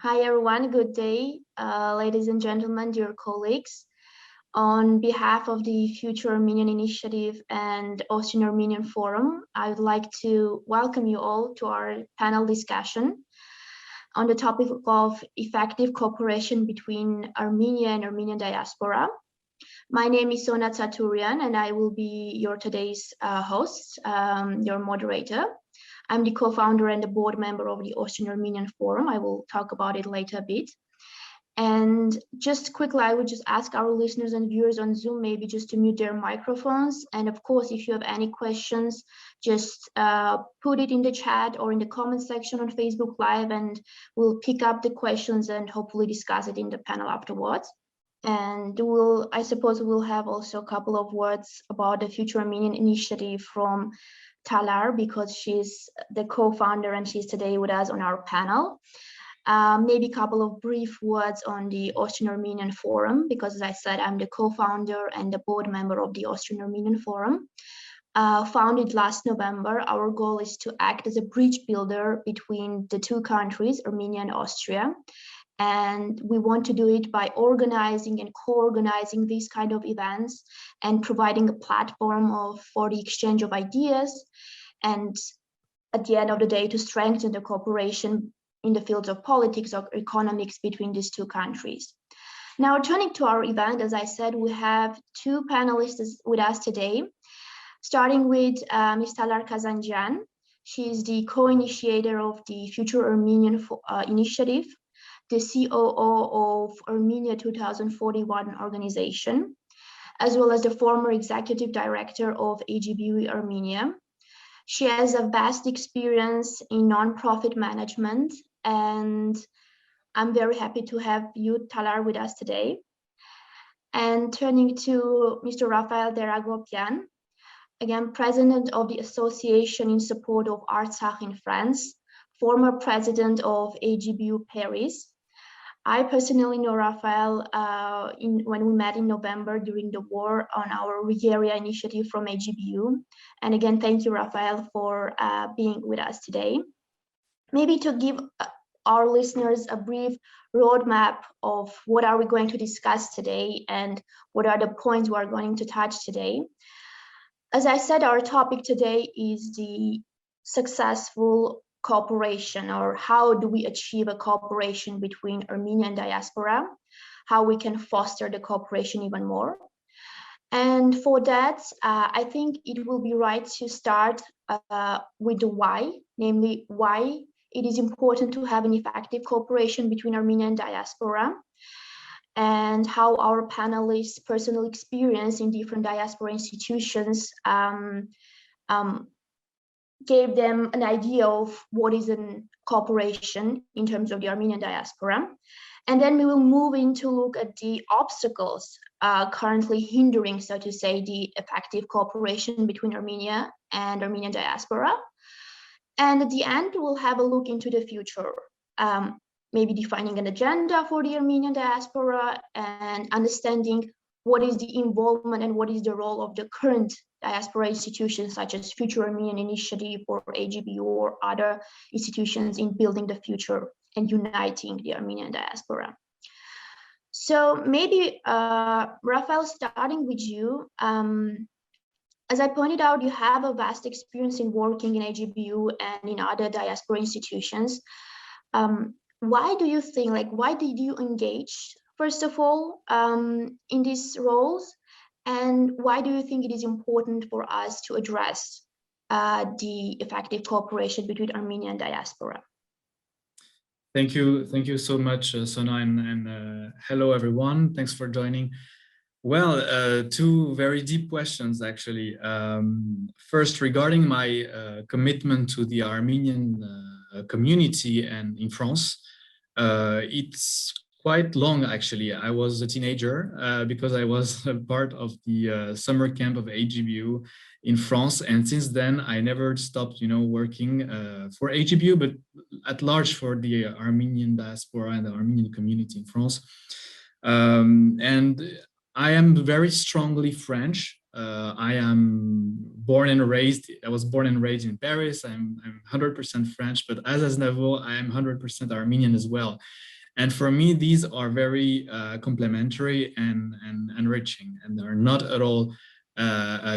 Hi everyone, good day, ladies and gentlemen, dear colleagues. On behalf of the Future Armenian Initiative and Austrian-Armenian Forum, I would like to welcome you all to our panel discussion on the topic of effective cooperation between Armenia and Armenian diaspora. My name is Sona Tsaturyan and I will be your today's host, your moderator. I'm the co-founder and the board member of the Austrian-Armenian Forum. I will talk about it later a bit. And just quickly, I would just ask our listeners and viewers on Zoom maybe just to mute their microphones. And of course, if you have any questions, just put it in the chat or in the comment section on Facebook Live, and we'll pick up the questions and hopefully discuss it in the panel afterwards. And I suppose we'll have also a couple of words about the Future Armenian initiative from Talar, because she's the co-founder and she's today with us on our panel. Maybe a couple of brief words on the Austrian-Armenian Forum, because as I said, I'm the co-founder and the board member of the Austrian-Armenian Forum. Founded last November, our goal is to act as a bridge builder between the two countries, Armenia and Austria. And we want to do it by organizing and co-organizing these kind of events and providing a platform for the exchange of ideas, and at the end of the day, to strengthen the cooperation in the fields of politics or economics between these two countries. Now, turning to our event, as I said, we have two panelists with us today, starting with Ms. Talar Kazanjian. She is the co-initiator of the Future Armenian Initiative, the COO of Armenia 2041 organization, as well as the former executive director of AGBU Armenia. She has a vast experience in nonprofit management, and I'm very happy to have you, Talar, with us today. And turning to Mr. Raphael Der Agopian, again, president of the Association in Support of Artsakh in France, former president of AGBU Paris. I personally know Raphael when we met in November during the war on our Rigeria initiative from AGBU. And again, thank you, Raphael, for being with us today. Maybe to give our listeners a brief roadmap of what are we going to discuss today and what are the points we're going to touch today. As I said, our topic today is the successful cooperation, or how do we achieve a cooperation between Armenia and diaspora, how we can foster the cooperation even more. And for that, I think it will be right to start with the why, namely why it is important to have an effective cooperation between Armenia and diaspora, and how our panelists' personal experience in different diaspora institutions gave them an idea of what is a cooperation in terms of the Armenian diaspora. And then we will move in to look at the obstacles currently hindering, so to say, the effective cooperation between Armenia and Armenian diaspora. And at the end, we'll have a look into the future, maybe defining an agenda for the Armenian diaspora and understanding what is the involvement and what is the role of the current diaspora institutions such as Future Armenian Initiative or AGBU or other institutions in building the future and uniting the Armenian diaspora. So maybe, Raphael, starting with you, as I pointed out, you have a vast experience in working in AGBU and in other diaspora institutions. Why do you think, why did you engage, first of all, in these roles? And why do you think it is important for us to address the effective cooperation between Armenia and diaspora? Thank you so much, Sona, and hello everyone. Thanks for joining. Well, two very deep questions actually. First, regarding my commitment to the Armenian community and in France, it's quite long actually. I was a teenager because I was a part of the summer camp of AGBU in France, and since then I never stopped, working for AGBU, but at large for the Armenian diaspora and the Armenian community in France. And I am very strongly French. I am born and raised. I was born and raised in Paris. I'm 100% French, but as Aznavour, I am 100% Armenian as well. And for me, these are very complementary and enriching, and they're not at all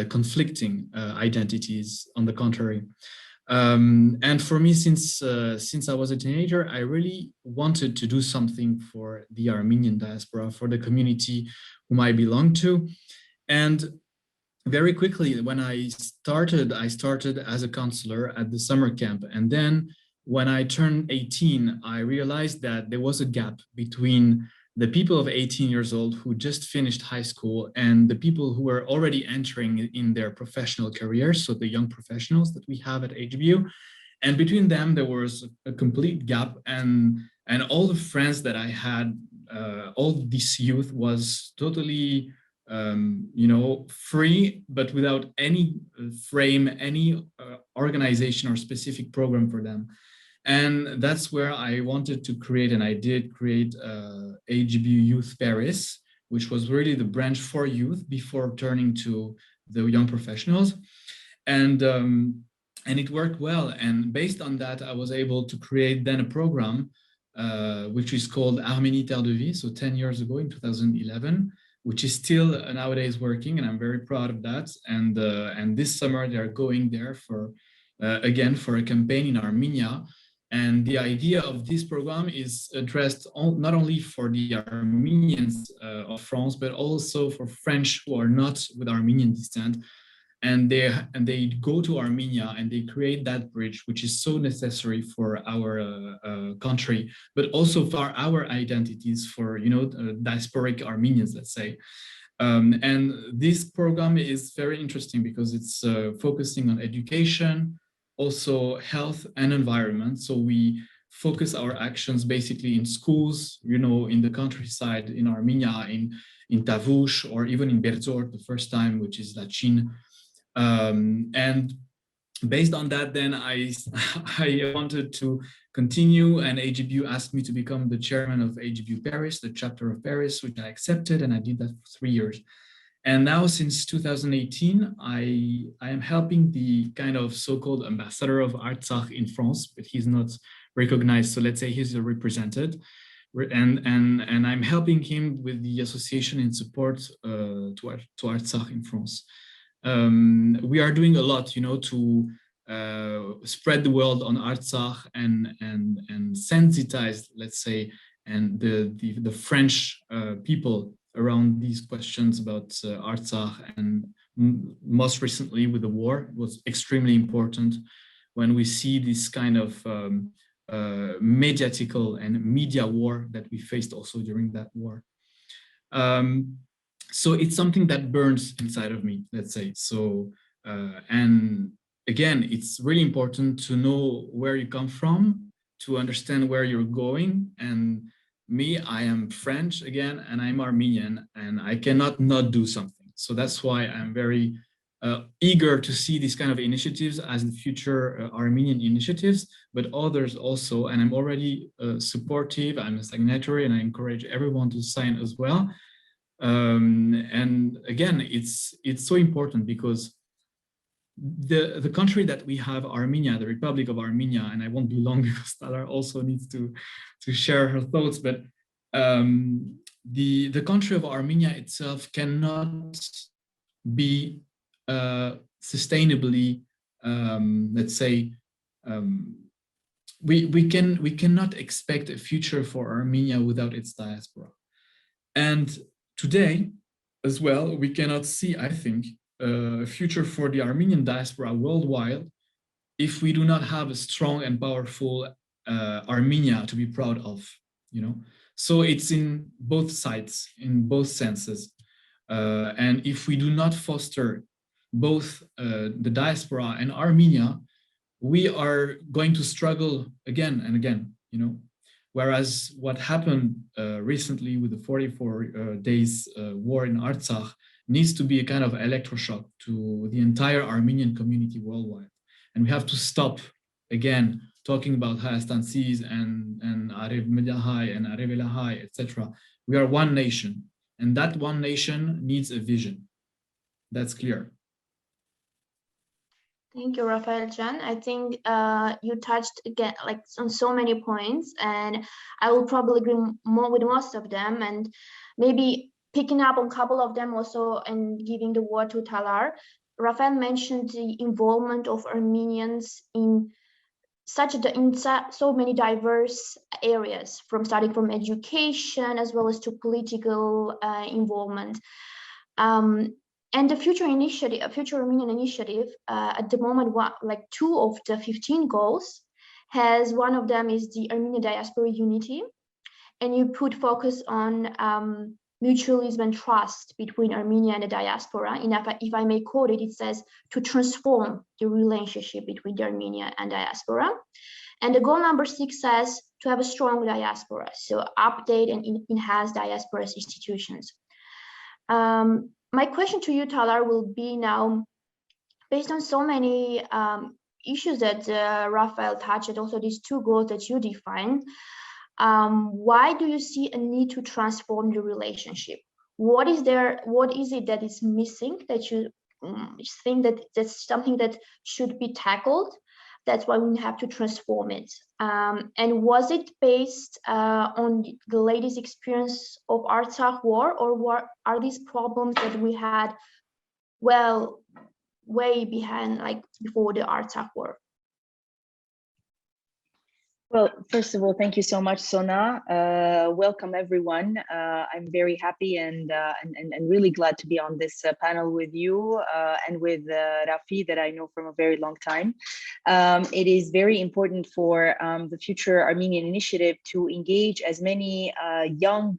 conflicting identities. On the contrary. And for me, since I was a teenager, I really wanted to do something for the Armenian diaspora, for the community whom I belong to. And very quickly, when I started as a counselor at the summer camp. And then when I turned 18, I realized that there was a gap between the people of 18 years old who just finished high school and the people who were already entering in their professional careers, so the young professionals that we have at AGBU. And between them, there was a complete gap, and all the friends that I had, all this youth was totally, free, but without any frame, any organization or specific program for them. And that's where I wanted to create, and I did create AGBU Youth Paris, which was really the branch for youth before turning to the young professionals. And it worked well. And based on that, I was able to create then a program, which is called Armenie Terre de Vie, so 10 years ago in 2011, which is still nowadays working, and I'm very proud of that. And this summer, they're going there for, again, for a campaign in Armenia. And the idea of this program is addressed not only for the Armenians of France, but also for French who are not with Armenian descent. And they go to Armenia and they create that bridge, which is so necessary for our country, but also for our identities, for diasporic Armenians, let's say. And this program is very interesting because it's focusing on education, also health and environment. So we focus our actions basically in schools, in the countryside, in Armenia, in Tavush, or even in Berzor, the first time, which is Lachin. And based on that, then I wanted to continue, and AGBU asked me to become the chairman of AGBU Paris, the chapter of Paris, which I accepted, and I did that for 3 years. And now, since 2018, I am helping the kind of so-called ambassador of Artsakh in France, but he's not recognized. So let's say he's a representative, and I'm helping him with the association in support to Artsakh in France. We are doing a lot, to spread the word on Artsakh and sensitize, let's say, and the French people around these questions about Artsakh. And most recently with the war, it was extremely important when we see this kind of mediatical and media war that we faced also during that war. So it's something that burns inside of me, let's say. So, and again, it's really important to know where you come from, to understand where you're going. And me, I am French again, and I'm Armenian, and I cannot not do something. So that's why I'm very eager to see these kind of initiatives as the future Armenian initiatives, but others also. And I'm already supportive, I'm a signatory, and I encourage everyone to sign as well. And again, it's so important because the country that we have, Armenia, the Republic of Armenia, and I won't be long because Talar also needs to share her thoughts, but the country of Armenia itself cannot be sustainably, let's say, we cannot expect a future for Armenia without its diaspora. And today, as well, we cannot see, I think, a future for the Armenian diaspora worldwide if we do not have a strong and powerful Armenia to be proud of, So it's in both sides, in both senses. And if we do not foster both the diaspora and Armenia, we are going to struggle again and again, Whereas what happened recently with the 44 days war in Artsakh needs to be a kind of electroshock to the entire Armenian community worldwide. And we have to stop, again, talking about Hayastansis and Arev Medahai and Arev Elahai, etc. We are one nation, and that one nation needs a vision. that's clear. Thank you, Raphael Jan. I think you touched again like on so many points, and I will probably agree more with most of them, and maybe picking up on a couple of them also and giving the word to Talar. Raphael mentioned the involvement of Armenians in so many diverse areas, from starting from education as well as to political involvement. And the Future Initiative, Future Armenian Initiative, at the moment, like 2 of the 15 goals has, one of them is the Armenian Diaspora Unity, and you put focus on mutualism and trust between Armenia and the diaspora. And if I may quote it, it says to transform the relationship between the Armenia and diaspora. And the goal number 6 says to have a strong diaspora, so update and enhance diaspora's institutions. My question to you, Talar, will be now, based on so many issues that Raphael touched, also these 2 goals that you defined, why do you see a need to transform the relationship? What is it that is missing that you think that that's something that should be tackled? That's why we have to transform it. And was it based on the latest experience of Artsakh war, or what are these problems that we had, well, way behind, like before the Artsakh war? Well, first of all, thank you so much, Sona. Welcome, everyone. I'm very happy and really glad to be on this panel with you and with Rafi, that I know from a very long time. It is very important for the Future Armenian Initiative to engage as many young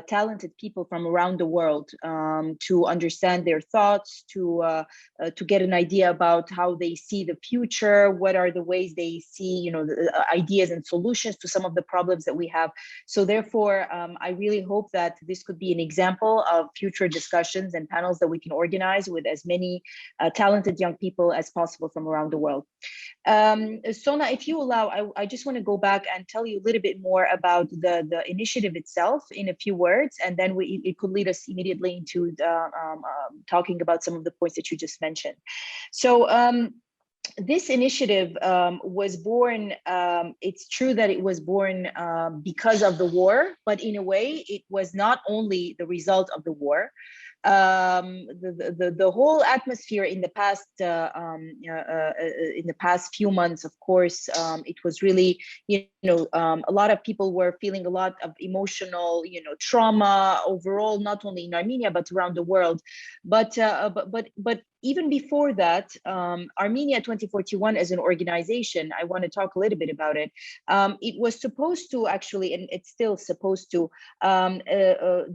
talented people from around the world to understand their thoughts, to get an idea about how they see the future, what are the ways they see, the ideas and solutions to some of the problems that we have. So therefore, I really hope that this could be an example of future discussions and panels that we can organize with as many talented young people as possible from around the world. Sona, if you allow, I just want to go back and tell you a little bit more about the initiative itself in a few words, and then it could lead us immediately into talking about some of the points that you just mentioned. So this initiative was born, it's true that it was born because of the war, but in a way, it was not only the result of the war. The whole atmosphere in the past few months, of course, it was really, a lot of people were feeling a lot of emotional, trauma overall, not only in Armenia but around the world. But even before that, Armenia 2041 as an organization, I want to talk a little bit about it. It was supposed to actually, and it's still supposed to,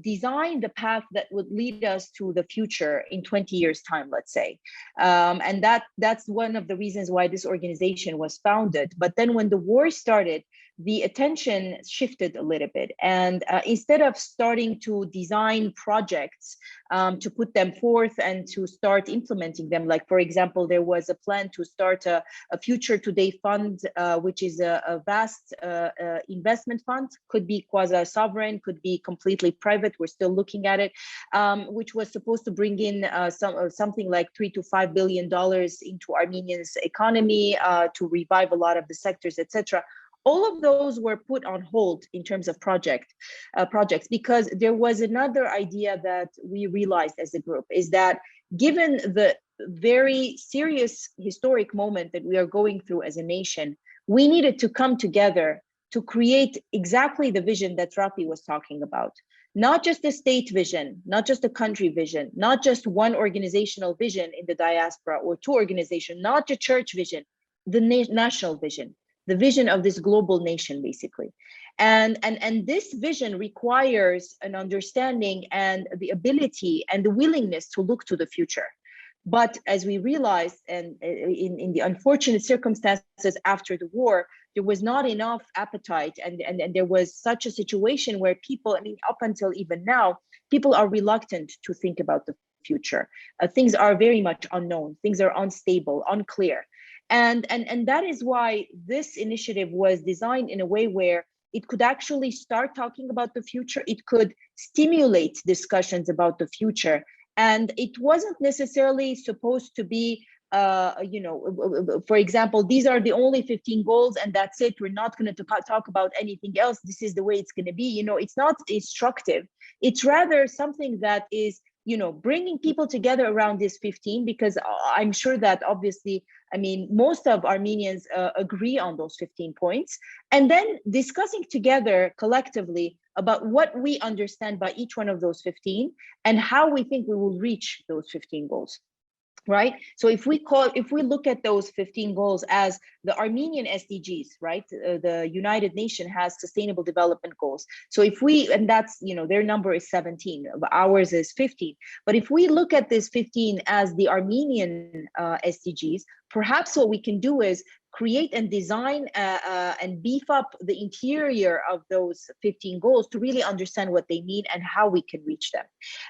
design the path that would lead us to the future in 20 years' time, let's say. And that's one of the reasons why this organization was founded. But then when the war started, the attention shifted a little bit. And instead of starting to design projects to put them forth and to start implementing them, like, for example, there was a plan to start a Future Today fund, which is a vast investment fund, could be quasi-sovereign, could be completely private. We're still looking at it, which was supposed to bring in something like $3 to $5 billion into Armenia's economy to revive a lot of the sectors, etc. All of those were put on hold in terms of projects, because there was another idea that we realized as a group, is that given the very serious historic moment that we are going through as a nation, we needed to come together to create exactly the vision that Rafi was talking about. Not just a state vision, not just a country vision, not just one organizational vision in the diaspora or 2 organizations, not a church vision, the national vision. The vision of this global nation, basically. And this vision requires an understanding and the ability and the willingness to look to the future. But as we realized, and in the unfortunate circumstances after the war, there was not enough appetite, and there was such a situation where people, up until even now, people are reluctant to think about the future. Things are very much unknown, things are unstable, unclear. And that is why this initiative was designed in a way where it could actually start talking about the future. It could stimulate discussions about the future And it wasn't necessarily supposed to be, for example, these are the only 15 goals and that's it. We're not going to talk about anything else. This is the way it's going to be. It's not instructive. It's rather something that is, bringing people together around this 15, because I'm sure that obviously, most of Armenians agree on those 15 points, and then discussing together collectively about what we understand by each one of those 15 and how we think we will reach those 15 goals. Right. So if we look at those 15 goals as the Armenian SDGs, right? The United Nations has Sustainable Development Goals. So and that's, their number is 17, ours is 15. But if we look at this 15 as the Armenian SDGs, perhaps what we can do is create and design and beef up the interior of those 15 goals to really understand what they need and how we can reach them.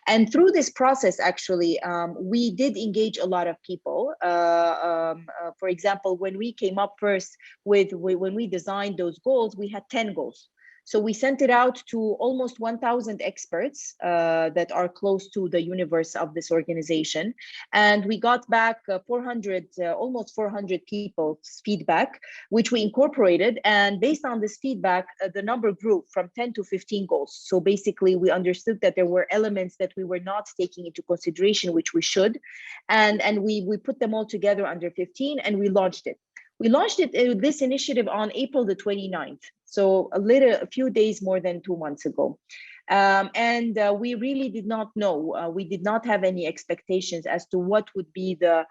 And through this process, actually, we did engage a lot of people. For example, when we came up first when we designed those goals, we had 10 goals. So we sent it out to almost 1,000 experts that are close to the universe of this organization. And we got back almost 400 people's feedback, which we incorporated. And based on this feedback, the number grew from 10 to 15 goals. So basically, we understood that there were elements that we were not taking into consideration, which we should. And we put them all together under 15 and we launched it. We launched this initiative on April the 29th, so a few days more than 2 months ago. We really did not know, we did not have any expectations as to what would be the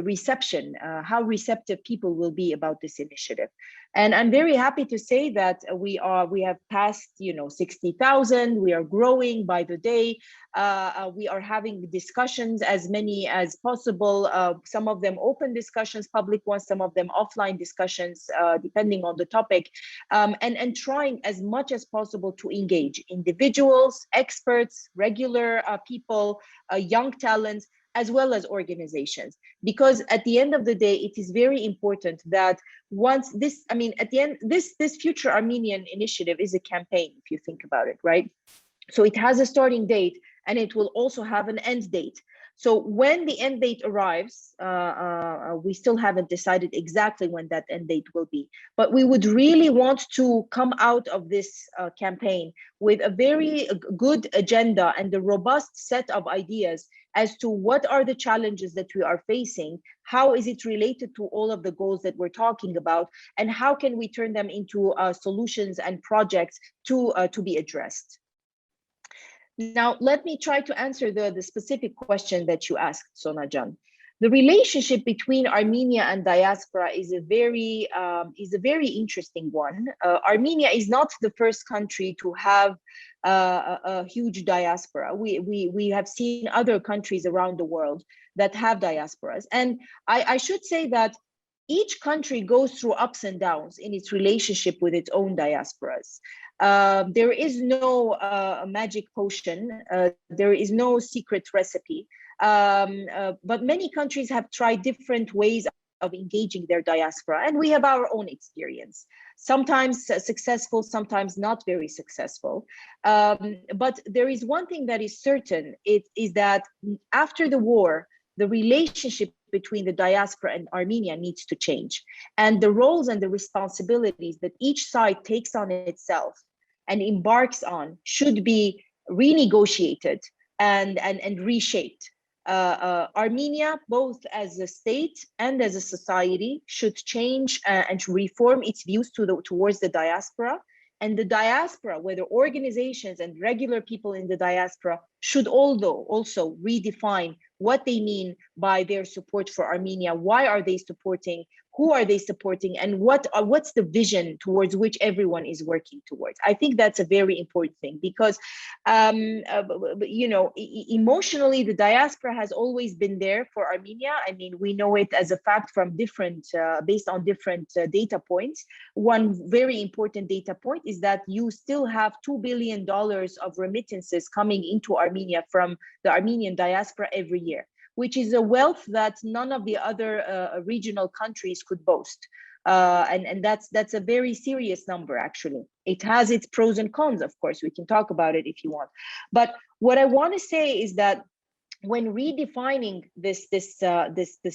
reception, how receptive people will be about this initiative. And I'm very happy to say that we have passed 60,000. We are growing by the day. We are having discussions, as many as possible. Some of them open discussions, public ones, some of them offline discussions, depending on the topic, and trying as much as possible to engage individuals, experts, regular people, young talents, as well as organizations, because at the end of the day, it is very important that once this, at the end, this Future Armenian initiative is a campaign, if you think about it, right? So it has a starting date and it will also have an end date. So when the end date arrives, we still haven't decided exactly when that end date will be, but we would really want to come out of this campaign with a very good agenda and a robust set of ideas as to what are the challenges that we are facing, how is it related to all of the goals that we're talking about, and how can we turn them into solutions and projects to be addressed. Now, let me try to answer the specific question that you asked, Sona Can. The relationship between Armenia and diaspora is a very interesting one. Armenia is not the first country to have a huge diaspora. We have seen other countries around the world that have diasporas. And I should say that each country goes through ups and downs in its relationship with its own diasporas. There is no magic potion. There is no secret recipe. But many countries have tried different ways of engaging their diaspora, and we have our own experience. Sometimes successful, sometimes not very successful. But there is one thing that is certain, it is that after the war, the relationship between the diaspora and Armenia needs to change. And the roles and the responsibilities that each side takes on itself and embarks on should be renegotiated and reshaped. Armenia, both as a state and as a society, should change and reform its views towards the diaspora. And the diaspora, whether organizations and regular people in the diaspora, should also redefine what they mean by their support for Armenia. Why are they supporting? Who are they supporting? And what's the vision towards which everyone is working towards? I think that's a very important thing, because emotionally, the diaspora has always been there for Armenia. I mean, we know it as a fact from based on different data points. One very important data point is that you still have $2 billion of remittances coming into Armenia from the Armenian diaspora every year, which is a wealth that none of the other regional countries could boast. And that's a very serious number, actually. It has its pros and cons, of course. We can talk about it if you want. But what I want to say is that when redefining this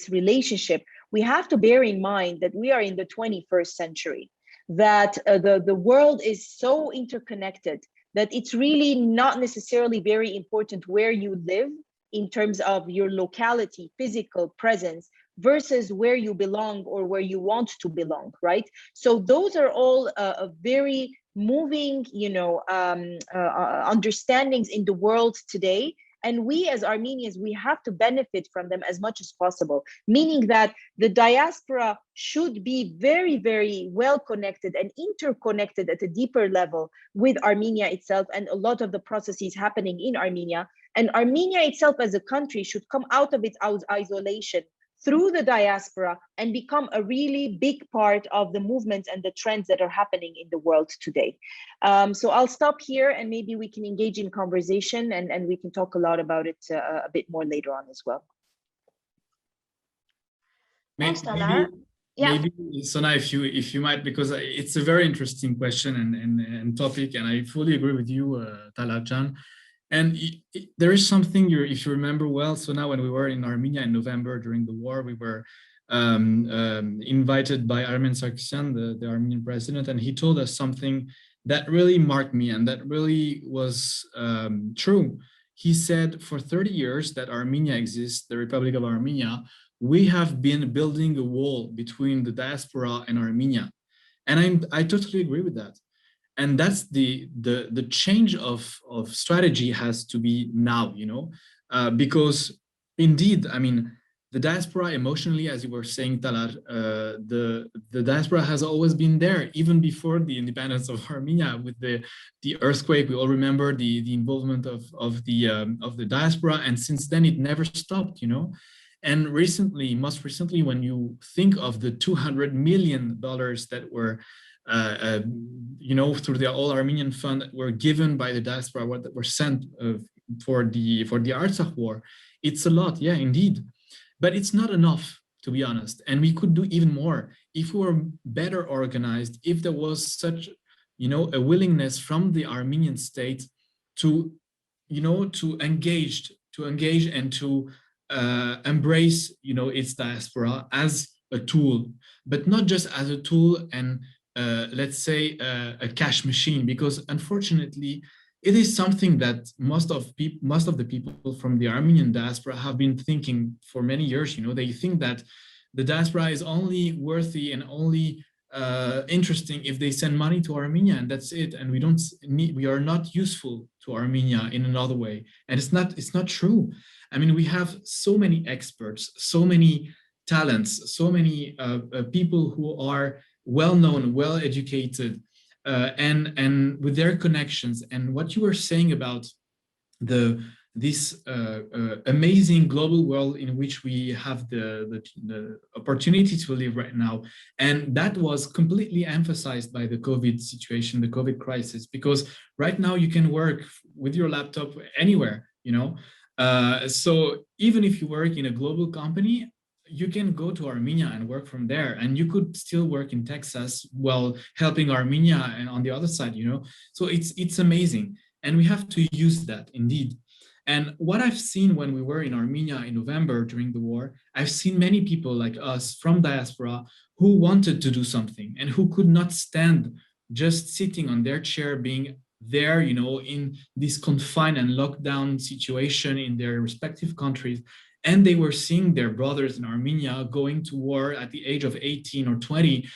relationship, we have to bear in mind that we are in the 21st century, that the world is so interconnected that it's really not necessarily very important where you live in terms of your locality, physical presence, versus where you belong or where you want to belong, right? So those are all very moving, understandings in the world today. And we as Armenians, we have to benefit from them as much as possible, meaning that the diaspora should be very, very well connected and interconnected at a deeper level with Armenia itself and a lot of the processes happening in Armenia. And Armenia itself as a country should come out of its isolation through the diaspora and become a really big part of the movements and the trends that are happening in the world today. So I'll stop here and maybe we can engage in conversation and we can talk a lot about it a bit more later on as well. Thanks, Talar. Yeah. Maybe Sona, if you might, because it's a very interesting question and topic, and I fully agree with you, Talar-Jan. And there is something, if you remember well, so now when we were in Armenia in November during the war, we were invited by Raphael Der Agopian, the Armenian president, and he told us something that really marked me and that really was true. He said, for 30 years that Armenia exists, the Republic of Armenia, we have been building a wall between the diaspora and Armenia. And I totally agree with that. And that's the change of strategy has to be now, because indeed, I mean, the diaspora emotionally, as you were saying, Talar, the diaspora has always been there, even before the independence of Armenia with the earthquake. We all remember the involvement of the diaspora, and since then it never stopped, And most recently, when you think of the $200 million that were through the All Armenian Fund that were given by the diaspora, that were sent for the Artsakh war, it's a lot, yeah, indeed. But it's not enough, to be honest. And we could do even more if we were better organized, if there was such, a willingness from the Armenian state to, to engage and to embrace, its diaspora as a tool, but not just as a tool and let's say a cash machine, because unfortunately it is something that most of the people from the Armenian diaspora have been thinking for many years. They think that the diaspora is only worthy and only interesting if they send money to Armenia, and that's it. And we are not useful to Armenia in another way. And it's not true. I mean, we have so many experts, so many talents, so many people who are well-known, well-educated, and with their connections. And what you were saying about this amazing global world in which we have the opportunity to live right now, and that was completely emphasized by the COVID situation, the COVID crisis, because right now you can work with your laptop anywhere, so even if you work in a global company, you can go to Armenia and work from there, and you could still work in Texas while helping Armenia and on the other side, So it's amazing, and we have to use that indeed. And what I've seen when we were in Armenia in November during the war, I've seen many people like us from diaspora who wanted to do something and who could not stand just sitting on their chair, being there, in this confined and lockdown situation in their respective countries. And they were seeing their brothers in Armenia going to war at the age of 18 or 20,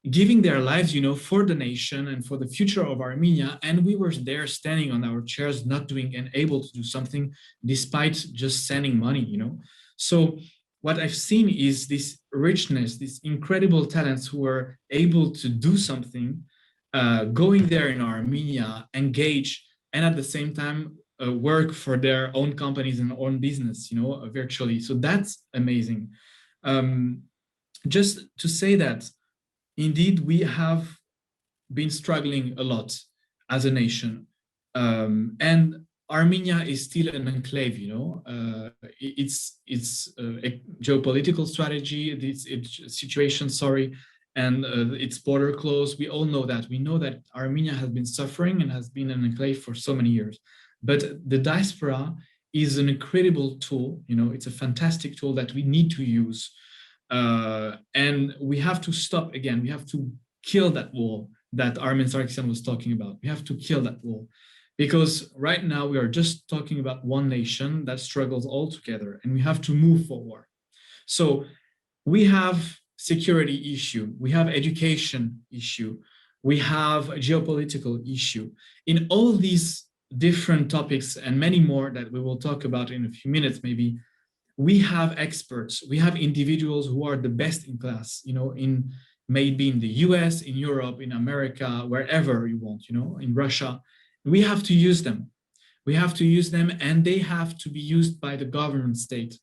giving their lives, for the nation and for the future of Armenia. And we were there standing on our chairs, not doing and able to do something despite just sending money, So what I've seen is this richness, these incredible talents who are able to do something, going there in Armenia, engage, and at the same time, work for their own companies and own business, virtually. So that's amazing. Just to say that, indeed, we have been struggling a lot as a nation. And Armenia is still an enclave, it's a geopolitical strategy, its situation, and its border closed. We all know that. We know that Armenia has been suffering and has been an enclave for so many years. But the diaspora is an incredible tool. You know, it's a fantastic tool that we need to use. And we have to stop again. We have to kill that wall that Armen Sargsyan was talking about. We have to kill that wall, because right now we are just talking about one nation that struggles all together, and we have to move forward. So we have security issue, we have education issue, we have a geopolitical issue. In all these different topics and many more that we will talk about in a few minutes maybe, we have experts, we have individuals who are the best in class, you know, in maybe in the US, in Europe, in America, wherever you want, you know, in Russia. We have to use them. We have to use them, and they have to be used by the government state.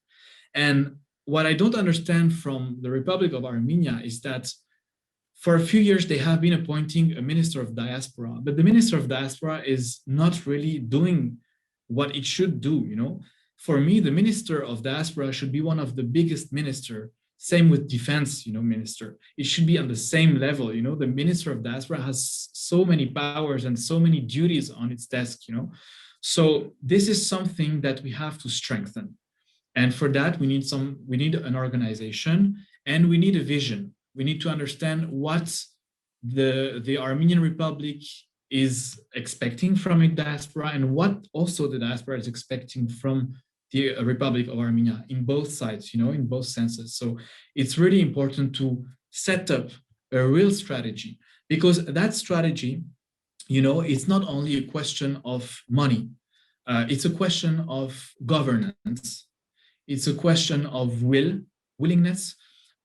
And what I don't understand from the Republic of Armenia is that for a few years they have been appointing a minister of diaspora, but the minister of diaspora is not really doing what it should do, you know. For me, the minister of diaspora should be one of the biggest minister. Same with defense, you know, minister. It should be on the same level, you know. The minister of diaspora has so many powers and so many duties on its desk, you know. So this is something that we have to strengthen. And for that, we need an organization, and we need a vision. We need to understand what the Armenian Republic is expecting from its diaspora, and what also the diaspora is expecting from the Republic of Armenia, in both sides, you know, in both senses. So it's really important to set up a real strategy, because that strategy, you know, it's not only a question of money. It's a question of governance. It's a question of willingness.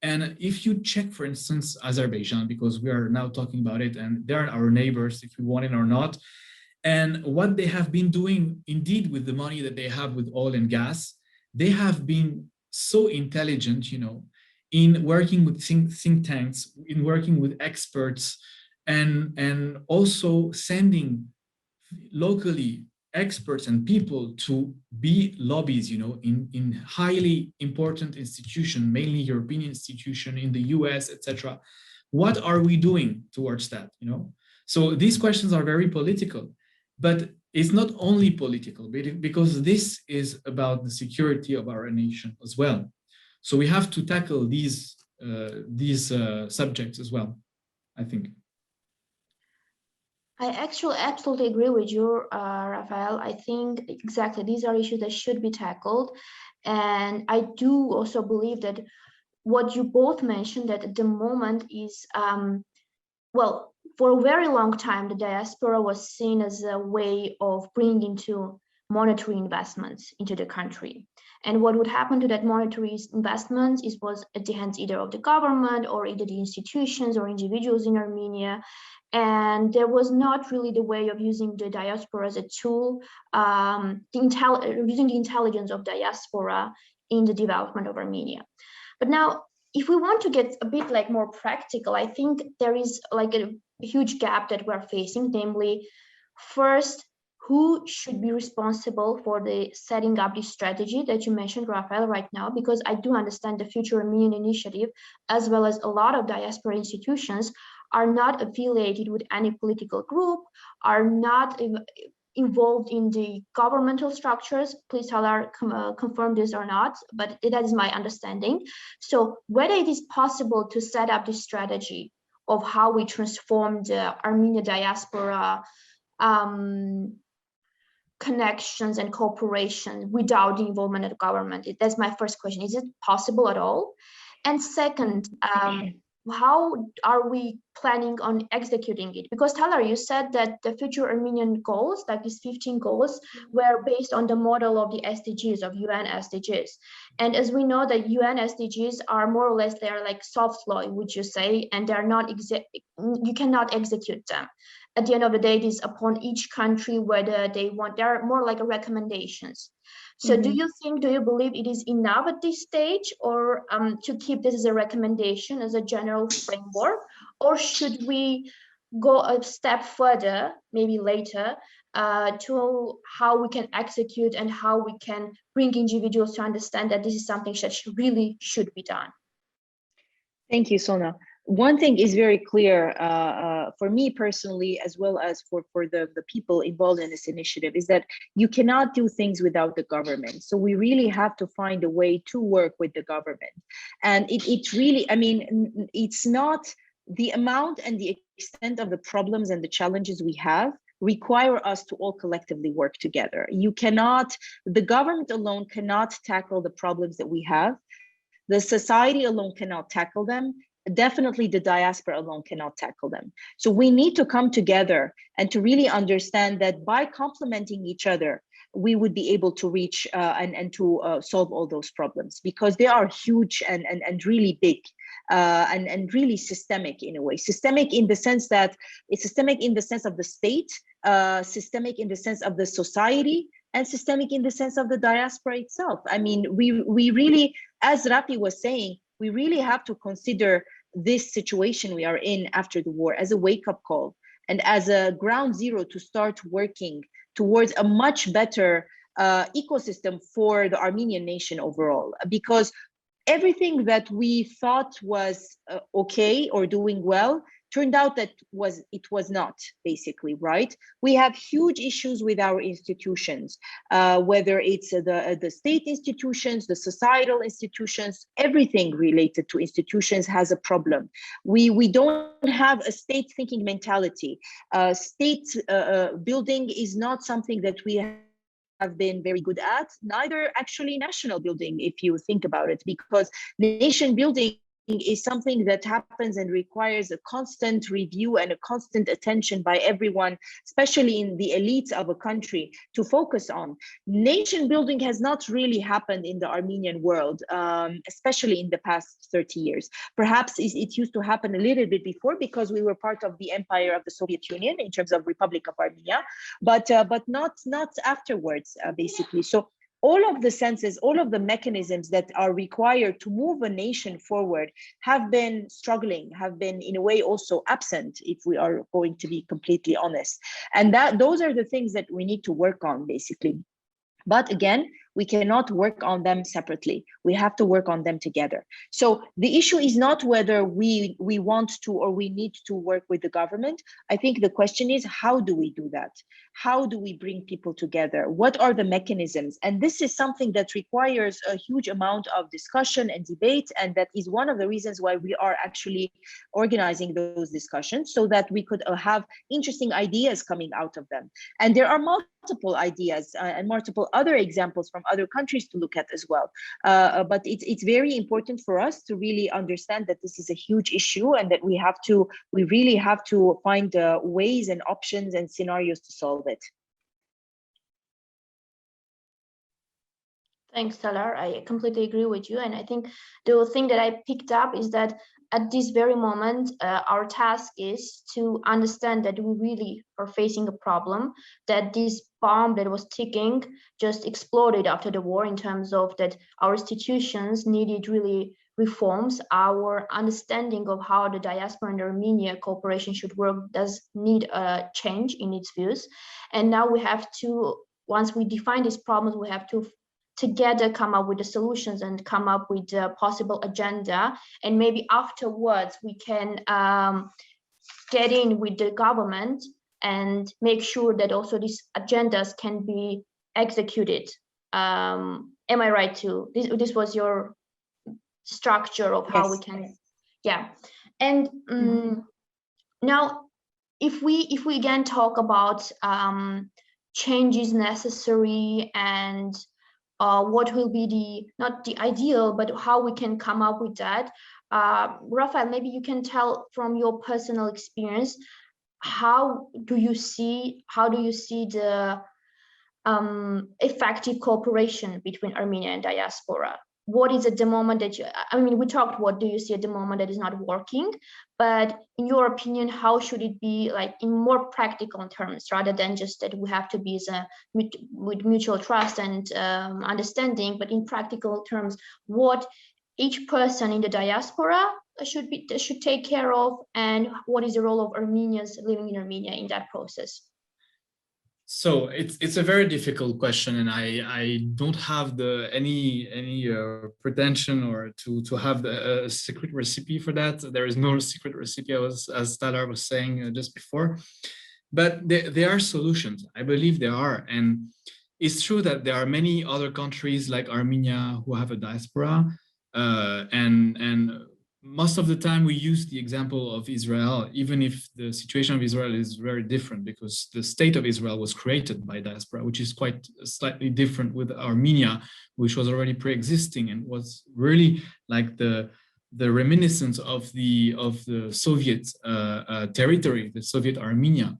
And if you check, for instance, Azerbaijan, because we are now talking about it, and they're our neighbors, if we want it or not, and what they have been doing, indeed, with the money that they have with oil and gas, they have been so intelligent, you know, in working with think tanks, in working with experts, and also sending locally experts and people to be lobbies, you know, in highly important institution, mainly European institution, in the US, etc. What are we doing towards that, you know? So these questions are very political, but it's not only political, because this is about the security of our nation as well. So we have to tackle these subjects as well, I think. I actually absolutely agree with you, Raphael. I think exactly these are issues that should be tackled. And I do also believe that what you both mentioned, that at the moment is, well, for a very long time, the diaspora was seen as a way of bringing into monetary investments into the country. And what would happen to that monetary investments was at the hands either of the government or either the institutions or individuals in Armenia. And there was not really the way of using the diaspora as a tool, using the intelligence of diaspora in the development of Armenia. But now, if we want to get a bit like more practical, I think there is like a huge gap that we're facing, namely, first, who should be responsible for the setting up this strategy that you mentioned, Raphael, right now? Because I do understand the Future Armenian initiative, as well as a lot of diaspora institutions, are not affiliated with any political group, are not involved in the governmental structures. Please, Talar, confirm this or not, but that is my understanding. So whether it is possible to set up this strategy of how we transform the Armenian diaspora connections and cooperation without the involvement of the government, that's my first question. Is it possible at all? And second, how are we planning on executing it? Because Talar, you said that the Future Armenian goals, like these 15 goals, were based on the model of the SDGs, of UN SDGs. And as we know, the UN SDGs are more or less, they're like soft law, would you say, and they're not, you cannot execute them. At the end of the day, it is upon each country whether they want, they're more like recommendations. So do you believe it is enough at this stage, or to keep this as a recommendation, as a general framework, or should we go a step further, maybe later, to how we can execute and how we can bring individuals to understand that this is something that really should be done? Thank you, Sona. one thing is very clear for me personally, as well as for the people involved in this initiative, is that you cannot do things without the government. So we really have to find a way to work with the government. And it really, I mean, it's not the amount and the extent of the problems and the challenges we have require us to all collectively work together. You cannot, the government alone cannot tackle the problems that we have. The society alone cannot tackle them. Definitely the diaspora alone cannot tackle them. So we need to come together and to really understand that by complementing each other, we would be able to reach and to solve all those problems, because they are huge and really big and really systemic in a way. Systemic in the sense that it's systemic in the sense of the state, systemic in the sense of the society, and systemic in the sense of the diaspora itself. I mean, we really, as Rafi was saying, we really have to consider this situation we are in after the war as a wake-up call and as a ground zero to start working towards a much better ecosystem for the Armenian nation overall. Because everything that we thought was okay or doing well turned out that it was not, basically, right? We have huge issues with our institutions, whether it's the state institutions, the societal institutions, everything related to institutions has a problem. We don't have a state thinking mentality. State building is not something that we have been very good at, neither actually national building, if you think about it, because nation building is something that happens and requires a constant review and a constant attention by everyone, especially in the elites of a country, to focus on. Nation building has not really happened in the Armenian world, especially in the past 30 years. Perhaps it used to happen a little bit before because we were part of the empire of the Soviet Union in terms of Republic of Armenia, but not afterwards, basically. So all of the senses, all of the mechanisms that are required to move a nation forward have been struggling, have been in a way also absent, if we are going to be completely honest. And those are the things that we need to work on, basically. But again, we cannot work on them separately. We have to work on them together. So the issue is not whether we want to or we need to work with the government. I think the question is, how do we do that? How do we bring people together? What are the mechanisms? And this is something that requires a huge amount of discussion and debate. And that is one of the reasons why we are actually organizing those discussions, so that we could have interesting ideas coming out of them. And there are multiple ideas and multiple other examples from other countries to look at as well. But it's very important for us to really understand that this is a huge issue and that we really have to find ways and options and scenarios to solve it. Thanks, Talar. I completely agree with you. And I think the thing that I picked up is that at this very moment, our task is to understand that we really are facing a problem, that this bomb that was ticking just exploded after the war, in terms of that our institutions needed really reforms. Our understanding of how the diaspora and Armenia cooperation should work does need a change in its views. And now we have to, once we define these problems, we have to together come up with the solutions and come up with a possible agenda. And maybe afterwards we can get in with the government and make sure that also these agendas can be executed. Am I right too? This was your structure of how we can, yeah. And now if we again talk about changes necessary and what will be the, not the ideal, but how we can come up with that. Raphael, maybe you can tell from your personal experience, how do you see the effective cooperation between Armenia and diaspora? What is at the moment that we talked, what do you see at the moment that is not working, but in your opinion, how should it be, like in more practical terms, rather than just that we have to be with mutual trust and understanding, but in practical terms, what each person in the diaspora should take care of, and what is the role of Armenians living in Armenia in that process? So it's a very difficult question, and I don't have any pretension or to have a secret recipe for that. There is no secret recipe, as Talar was saying just before, but there are solutions. I believe there are, and it's true that there are many other countries like Armenia who have a diaspora, and most of the time we use the example of Israel, even if the situation of Israel is very different, because the state of Israel was created by diaspora, which is quite slightly different with Armenia, which was already pre-existing and was really like the reminiscence of the Soviet territory, the Soviet Armenia.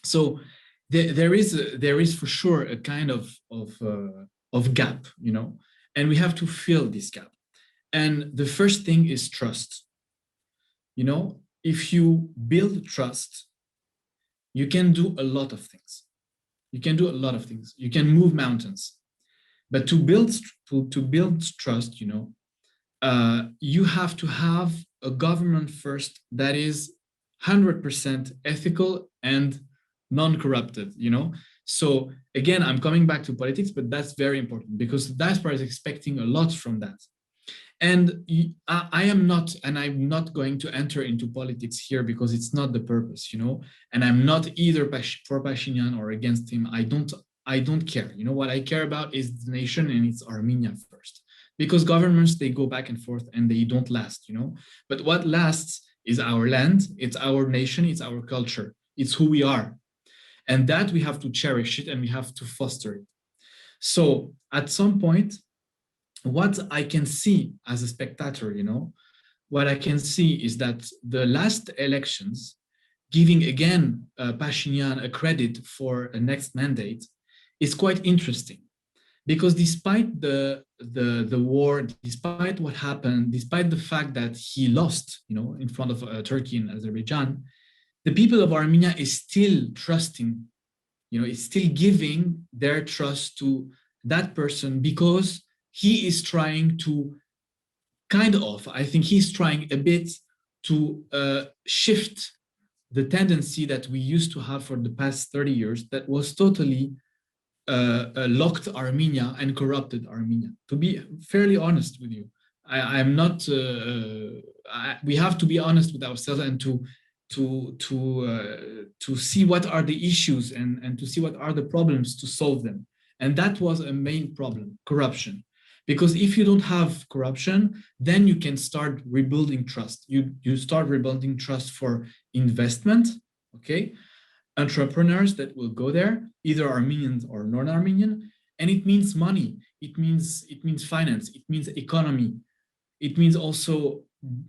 So there is for sure a kind of gap, you know, and we have to fill this gap. And the first thing is trust. You know, if you build trust, you can do a lot of things. You can do a lot of things. You can move mountains. But to build trust, you know, you have to have a government first that is 100% ethical and non-corrupted, you know. So again, I'm coming back to politics, but that's very important because the diaspora is expecting a lot from that. And I'm not going to enter into politics here because it's not the purpose, you know. And I'm not either for Pashinyan or against him. I don't care. You know, what I care about is the nation, and it's Armenia first. Because governments, they go back and forth and they don't last, you know. But what lasts is our land, it's our nation, it's our culture, it's who we are. And that we have to cherish it and we have to foster it. So at some point, what I can see as a spectator, you know, what I can see is that the last elections, giving again Pashinyan a credit for a next mandate, is quite interesting, because despite the war, despite what happened, despite the fact that he lost, you know, in front of Turkey and Azerbaijan, the people of Armenia is still trusting, you know, is still giving their trust to that person, because he is trying to I think he's trying a bit to shift the tendency that we used to have for the past 30 years that was totally locked Armenia and corrupted Armenia. To be fairly honest with you, I'm not, we have to be honest with ourselves and to see what are the issues and to see what are the problems to solve them. And that was a main problem, corruption. Because if you don't have corruption, then you can start rebuilding trust. You start rebuilding trust for investment, okay? Entrepreneurs that will go there, either Armenians or non-Armenian, and it means money, it means finance, it means economy, it means also,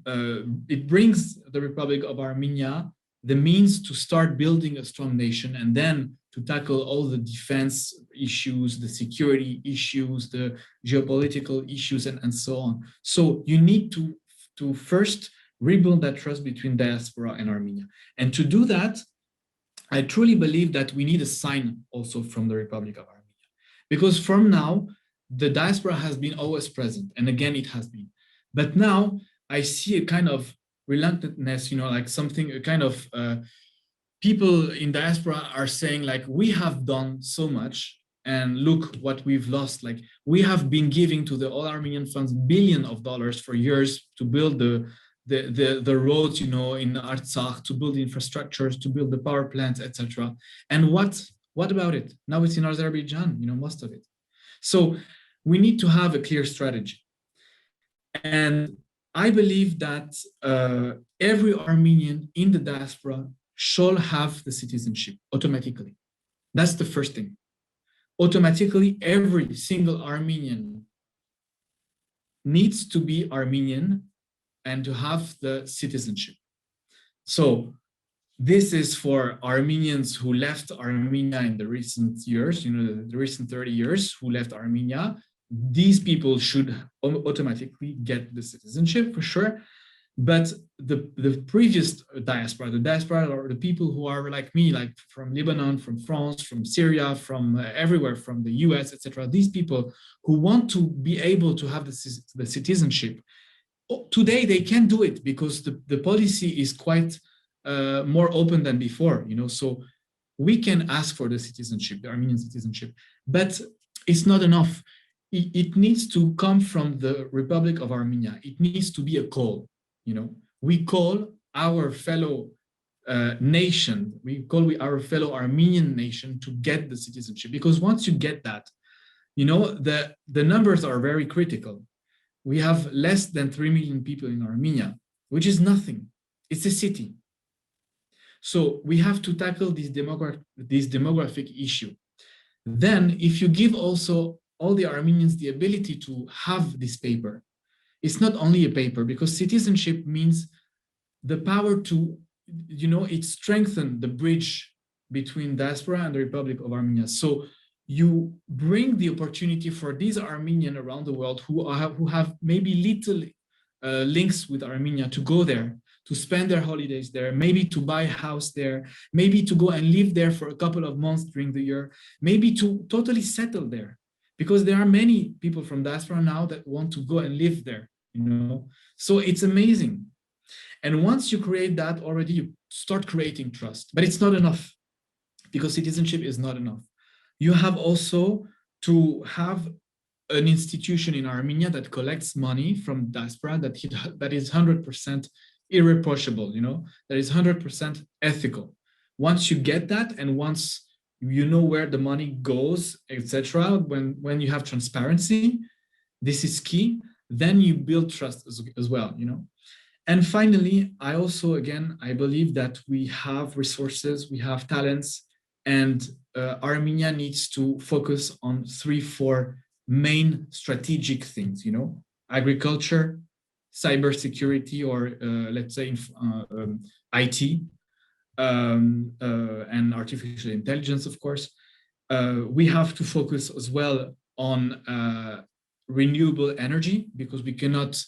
it brings the Republic of Armenia the means to start building a strong nation, and then to tackle all the defense issues, the security issues, the geopolitical issues, and so on. So you need to first rebuild that trust between diaspora and Armenia. And to do that, I truly believe that we need a sign also from the Republic of Armenia. Because from now, the diaspora has been always present, and again, it has been. But now I see a kind of reluctantness, you know, like something, a kind of, people in diaspora are saying, like, we have done so much and look what we've lost. Like, we have been giving to the All Armenian Funds billions of dollars for years to build the roads, you know, in Artsakh, to build the infrastructures, to build the power plants, etc. And what about it? Now it's in Azerbaijan, you know, most of it. So we need to have a clear strategy. And I believe that every Armenian in the diaspora shall have the citizenship automatically. That's the first thing. Automatically, every single Armenian needs to be Armenian and to have the citizenship. So this is for Armenians who left Armenia in the recent years, you know, the recent 30 years, who left Armenia. These people should automatically get the citizenship for sure. But the previous diaspora, the diaspora or the people who are like me, like from Lebanon, from France, from Syria, from everywhere, from the US, etc., these people who want to be able to have the citizenship, today they can do it because the policy is quite more open than before, you know. So we can ask for the citizenship, the Armenian citizenship, but it's not enough. It needs to come from the Republic of Armenia. It needs to be a call, you know. We call our fellow nation, we call our fellow Armenian nation to get the citizenship, because once you get that, you know, the numbers are very critical. We have less than 3 million people in Armenia, which is nothing. It's a city. So we have to tackle this demographic issue. Then if you give also all the Armenians the ability to have this paper, it's not only a paper, because citizenship means the power to, you know, it strengthens the bridge between diaspora and the Republic of Armenia. So you bring the opportunity for these Armenians around the world who have maybe little links with Armenia to go there, to spend their holidays there, maybe to buy a house there, maybe to go and live there for a couple of months during the year, maybe to totally settle there, because there are many people from diaspora now that want to go and live there, you know. So it's amazing. And once you create that, already you start creating trust, but it's not enough, because citizenship is not enough. You have also to have an institution in Armenia that collects money from diaspora that is 100% irreproachable, you know, that is 100% ethical. Once you get that, and once you know where the money goes, etc., when you have transparency, this is key, then you build trust as well, you know. And finally, I also, again, I believe that we have resources, we have talents, and Armenia needs to focus on 3-4 main strategic things, you know, agriculture, cybersecurity, or let's say IT, and artificial intelligence, of course. We have to focus as well on renewable energy, because we cannot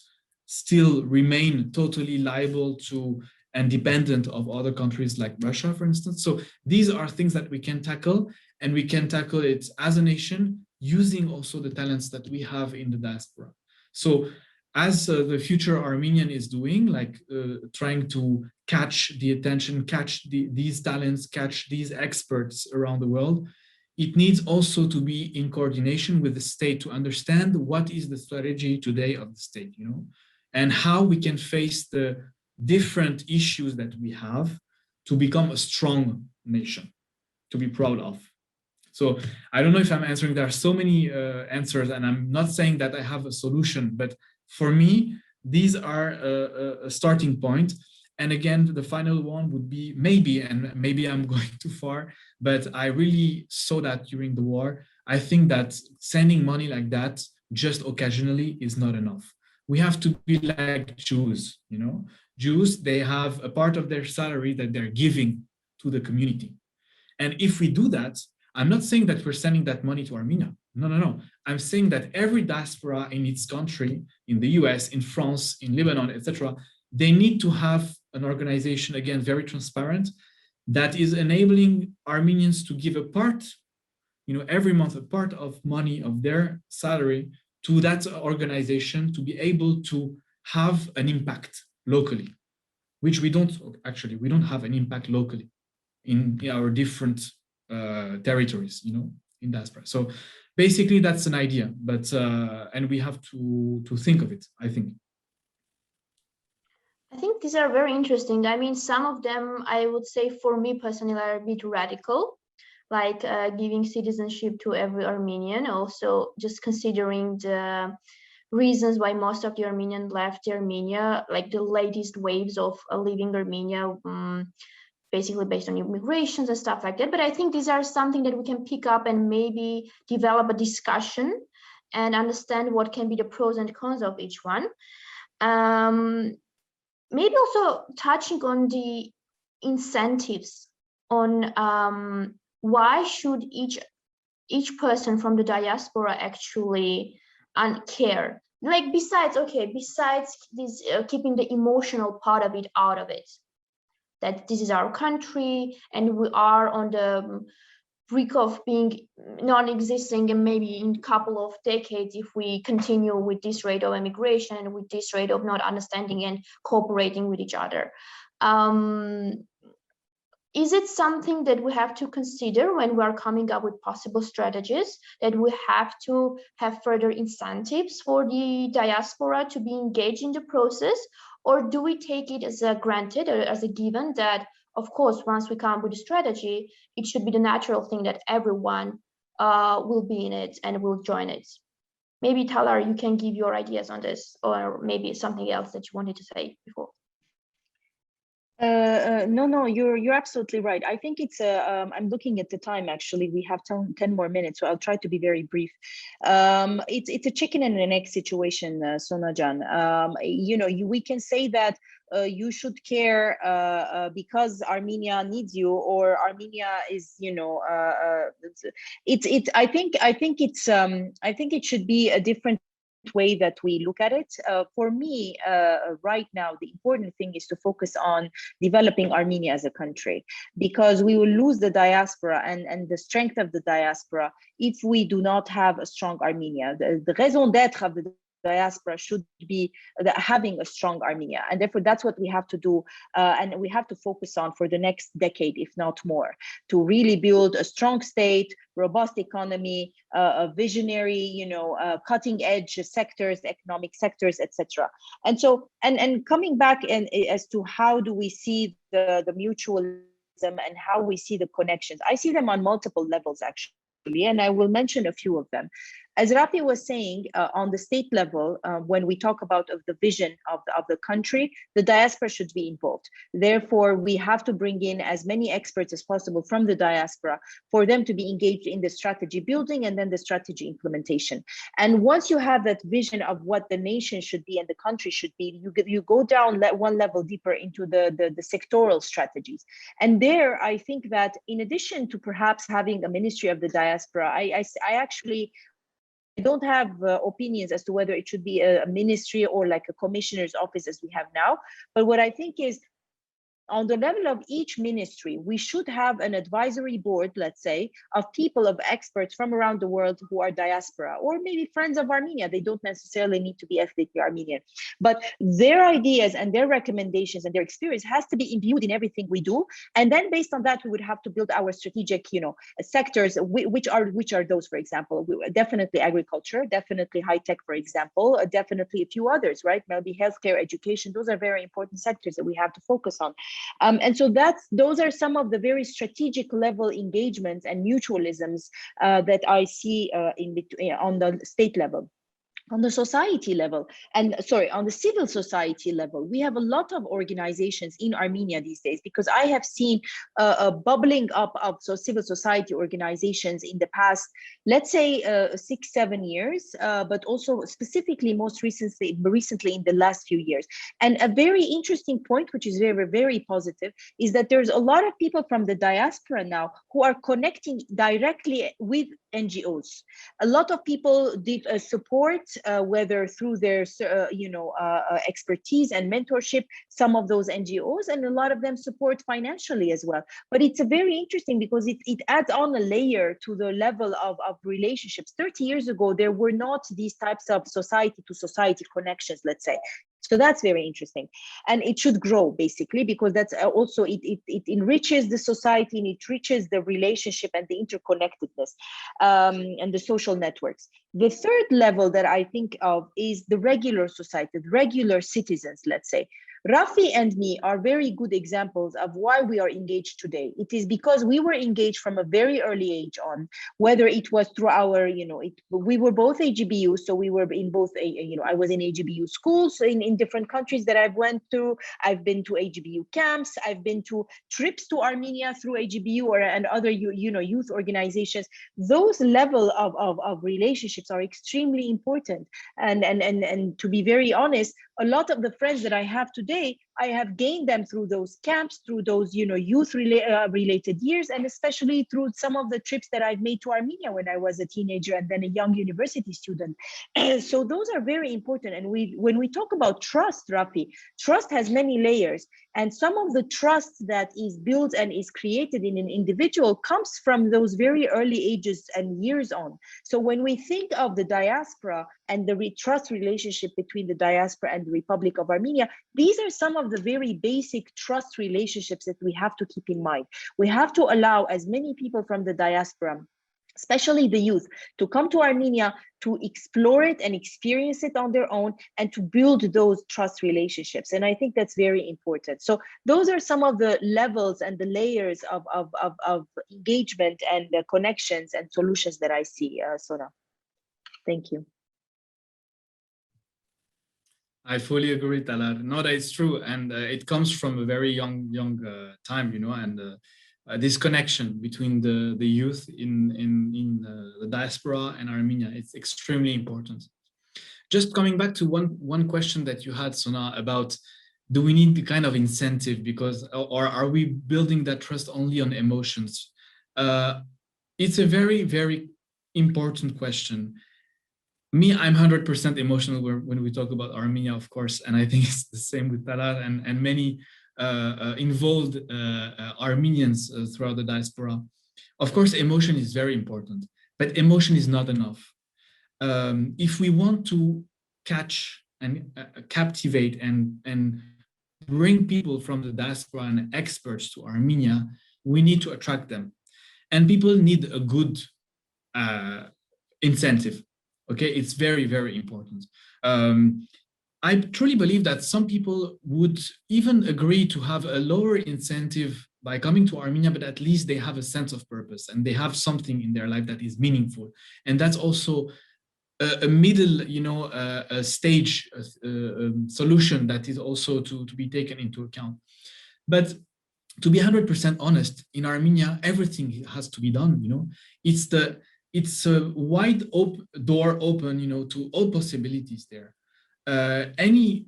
still remain totally liable to and dependent of other countries like Russia, for instance. So these are things that we can tackle, and we can tackle it as a nation using also the talents that we have in the diaspora. So as the Future Armenian is doing, like trying to catch the attention, catch these talents, catch these experts around the world, it needs also to be in coordination with the state to understand what is the strategy today of the state, you know, and how we can face the different issues that we have to become a strong nation, to be proud of. So I don't know if I'm answering, there are so many answers, and I'm not saying that I have a solution, but for me, these are a starting point. And again, the final one would be maybe, and maybe I'm going too far, but I really saw that during the war. I think that sending money like that just occasionally is not enough. We have to be like Jews, you know. Jews, they have a part of their salary that they're giving to the community. And if we do that, I'm not saying that we're sending that money to Armenia. No, no, no. I'm saying that every diaspora in its country, in the US, in France, in Lebanon, etc., they need to have an organization, again, very transparent, that is enabling Armenians to give a part, you know, every month, a part of money of their salary to that organization to be able to have an impact locally, which we don't have an impact locally in our different territories, you know, in diaspora. So basically that's an idea, but and we have to think of it, I think. I think these are very interesting. I mean, some of them, I would say for me personally, are a bit radical, like giving citizenship to every Armenian, also just considering the reasons why most of the Armenians left Armenia, like the latest waves of leaving Armenia, basically based on immigrations and stuff like that. But I think these are something that we can pick up and maybe develop a discussion and understand what can be the pros and cons of each one. Maybe also touching on the incentives on why should each person from the diaspora actually care, like besides this keeping the emotional part of it out of it, that this is our country and we are on the brink of being non-existing, and maybe in a couple of decades, if we continue with this rate of immigration and with this rate of not understanding and cooperating with each other. is it something that we have to consider when we are coming up with possible strategies, that we have to have further incentives for the diaspora to be engaged in the process? Or do we take it as a granted or as a given that, of course, once we come up with a strategy, it should be the natural thing that everyone will be in it and will join it? Maybe Talar, you can give your ideas on this, or maybe something else that you wanted to say before. No, you're absolutely right. I think it's I'm looking at the time, actually. We have 10 more minutes, so I'll try to be very brief. It's a chicken and an egg situation, Sonajan. You know, we can say that you should care because Armenia needs you, or Armenia is, you know, I think it should be a different way that we look at it. For me, right now, the important thing is to focus on developing Armenia as a country, because we will lose the diaspora and the strength of the diaspora if we do not have a strong Armenia. The raison d'etre of the diaspora should be having a strong Armenia, and therefore that's what we have to do, and we have to focus on for the next decade, if not more, to really build a strong state, robust economy, a visionary, you know, cutting edge sectors, economic sectors, etc. And so, and coming back and as to how do we see the mutualism and how we see the connections, I see them on multiple levels, actually, and I will mention a few of them. As Rafi was saying, on the state level, when we talk about the vision of the country, the diaspora should be involved. Therefore, we have to bring in as many experts as possible from the diaspora for them to be engaged in the strategy building and then the strategy implementation. And once you have that vision of what the nation should be and the country should be, you go down one level deeper into the sectoral strategies. And there, I think that in addition to perhaps having a ministry of the diaspora, I actually don't have opinions as to whether it should be a ministry or like a commissioner's office as we have now. But what I think is, on the level of each ministry, we should have an advisory board, let's say, of people, of experts from around the world who are diaspora, or maybe friends of Armenia. They don't necessarily need to be ethnically Armenian, but their ideas and their recommendations and their experience has to be imbued in everything we do. And then based on that, we would have to build our strategic, you know, sectors, which are those, for example, definitely agriculture, definitely high tech, for example, definitely a few others, right? Maybe healthcare, education. Those are very important sectors that we have to focus on. And so those are some of the very strategic level engagements and mutualisms that I see on the state level. On the society level, and sorry, on the civil society level, we have a lot of organizations in Armenia these days, because I have seen a bubbling up of civil society organizations in the past, let's say 6-7 years, but also specifically most recently in the last few years. And a very interesting point, which is very, very positive, is that there's a lot of people from the diaspora now who are connecting directly with NGOs. A lot of people did support, whether through their expertise and mentorship, some of those NGOs, and a lot of them support financially as well. But it's a very interesting, because it adds on a layer to the level of relationships. 30 years ago, there were not these types of society to society connections, let's say. So that's very interesting, and it should grow, basically, because that's also it enriches the society, and it enriches the relationship and the interconnectedness and the social networks. The third level that I think of is the regular society, the regular citizens, let's say. Rafi and me are very good examples of why we are engaged today. It is because we were engaged from a very early age on, whether it was through our, we were both AGBU, so we were in both, I was in AGBU schools in different countries that I've went to. I've been to AGBU camps. I've been to trips to Armenia through AGBU and other, youth organizations. Those level of relationships are extremely important. And to be very honest, a lot of the friends that I have today, I have gained them through those camps, through those, youth related years, and especially through some of the trips that I've made to Armenia when I was a teenager and then a young university student. So those are very important. And when we talk about trust, Rafi, trust has many layers. And some of the trust that is built and is created in an individual comes from those very early ages and years on. So when we think of the diaspora and the trust relationship between the diaspora and the Republic of Armenia, these are some of of the very basic trust relationships that we have to keep in mind. We have to allow as many people from the diaspora, especially the youth, to come to Armenia, to explore it and experience it on their own, and to build those trust relationships. And I think that's very important. So those are some of the levels and the layers of engagement and connections and solutions that I see, Sona. Thank you. I fully agree, Talar. No, that's true, and it comes from a very young time, you know, and this connection between the youth in the diaspora and Armenia, it's extremely important. Just coming back to one question that you had, Sona, about do we need the kind of incentive, because, or are we building that trust only on emotions? It's a very, very important question. Me, I'm 100% emotional when we talk about Armenia, of course, and I think it's the same with Talar and many involved Armenians throughout the diaspora. Of course, emotion is very important, but emotion is not enough. If we want to catch and captivate and bring people from the diaspora and experts to Armenia, we need to attract them. And people need a good incentive. Okay, it's very, very important. I truly believe that some people would even agree to have a lower incentive by coming to Armenia, but at least they have a sense of purpose and they have something in their life that is meaningful. And that's also a middle, you know, a stage solution that is also to be taken into account. But to be 100% honest, in Armenia, everything has to be done, you know. It's a wide door open, you know, to all possibilities there. Any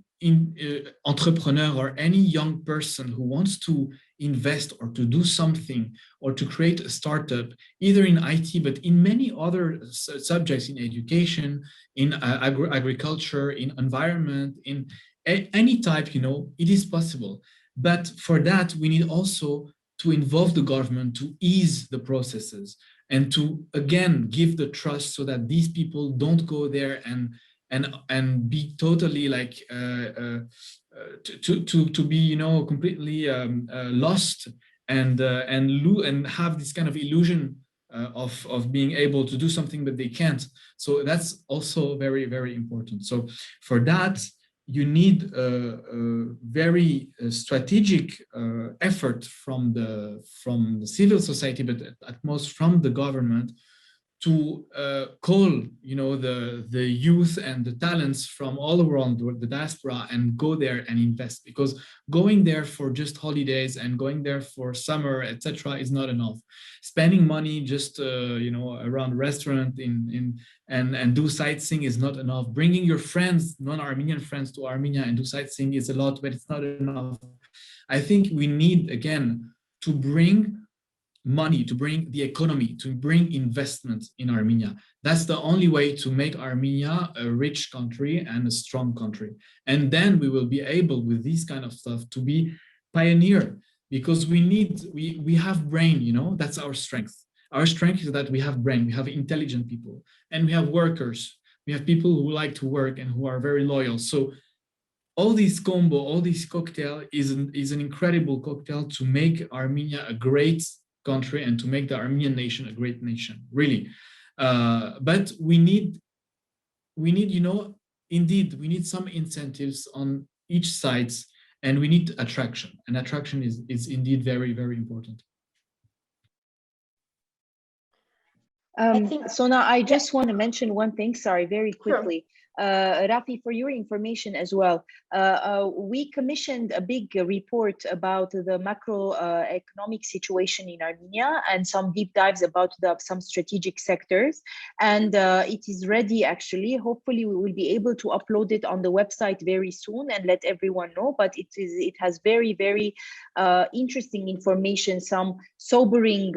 entrepreneur or any young person who wants to invest or to do something or to create a startup, either in IT, but in many other subjects, in education, in agriculture, in environment, in any type, you know, it is possible. But for that, we need also to involve the government to ease the processes and to, again, give the trust so that these people don't go there and be totally like to be, you know, completely lost and have this kind of illusion of being able to do something but they can't. So that's also very, very important. So for that, you need a very strategic effort from the civil society, but at most from the government, to call, you know, the youth and the talents from all around the diaspora and go there and invest, because going there for just holidays and going there for summer, etc., is not enough. Spending money just you know, around restaurant and do sightseeing is not enough. Bringing your friends, non-Armenian friends, to Armenia and do sightseeing is a lot, but it's not enough. I think we need, again, to bring money, to bring the economy, to bring investment in Armenia. That's the only way to make Armenia a rich country and a strong country. And then we will be able, with this kind of stuff, to be pioneer, because we have brain, you know, that's our strength. Our strength is that we have brain, we have intelligent people, and we have workers. We have people who like to work and who are very loyal. So all this combo, all this cocktail is an incredible cocktail to make Armenia a great country and to make the Armenian nation a great nation, really. But we need, you know, indeed, we need some incentives on each side, and we need attraction. And attraction is indeed very, very important. Sona, I just want to mention one thing, sorry, very quickly. Sure. Rafi, for your information as well, we commissioned a big report about the macroeconomic situation in Armenia and some deep dives about some strategic sectors. And it is ready, actually. Hopefully, we will be able to upload it on the website very soon and let everyone know. But it has very, very interesting information, some sobering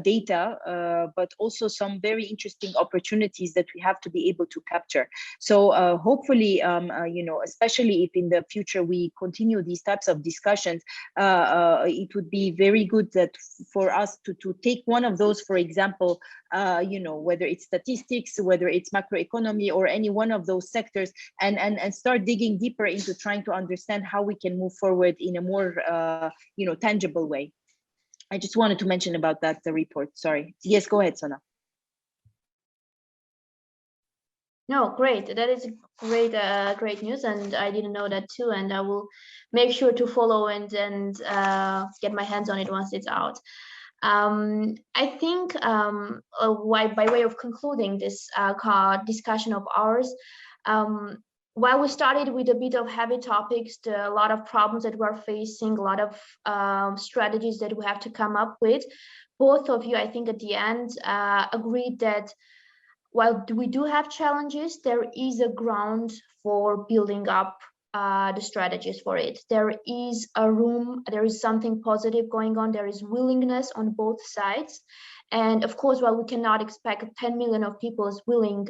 data, but also some very interesting opportunities that we have have to be able to capture. So hopefully, especially if in the future we continue these types of discussions, it would be very good that for us to take one of those, for example, whether it's statistics, whether it's macroeconomy, or any one of those sectors, and start digging deeper into trying to understand how we can move forward in a more tangible way. I just wanted to mention about that, the report. Sorry. Yes, go ahead, Sona. No, great. That is great, great news, and I didn't know that too. And I will make sure to follow and get my hands on it once it's out. I think by way of concluding this discussion of ours, while we started with a bit of heavy topics, a lot of problems that we're facing, a lot of strategies that we have to come up with, both of you, I think at the end, agreed that while we do have challenges, there is a ground for building up the strategies for it. There is a room, there is something positive going on, there is willingness on both sides. And of course, while we cannot expect 10 million of people is willing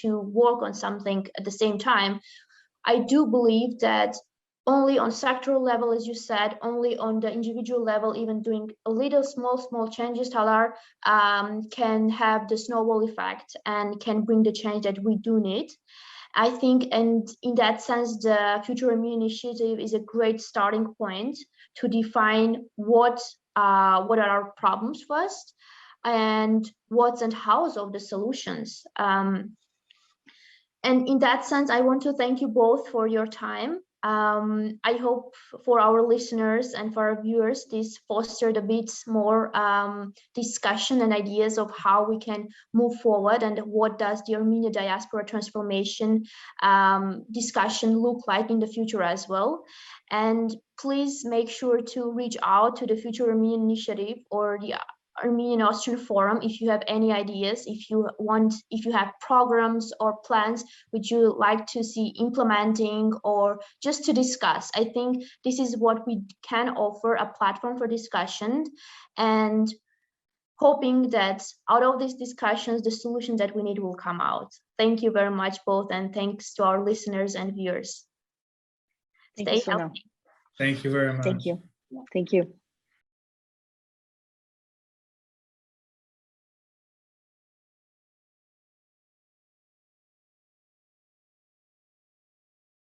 to work on something at the same time, I do believe that only on sectoral level, as you said, only on the individual level, even doing a little small changes, Talar, can have the snowball effect and can bring the change that we do need. I think, and in that sense, the Future Armenian initiative is a great starting point to define what are our problems first, and what's and how's of the solutions. And in that sense, I want to thank you both for your time. I hope for our listeners and for our viewers, this fostered a bit more discussion and ideas of how we can move forward, and what does the Armenian diaspora transformation discussion look like in the future as well. And please make sure to reach out to the Future Armenian Initiative or the Armenian Austrian Forum if you have any ideas, if you have programs or plans which you like to see implementing, or just to discuss. I think this is what we can offer, a platform for discussion, and hoping that out of these discussions, the solution that we need will come out. Thank you very much both, and thanks to our listeners and viewers. Stay healthy. Thank you very much. Thank you. Thank you.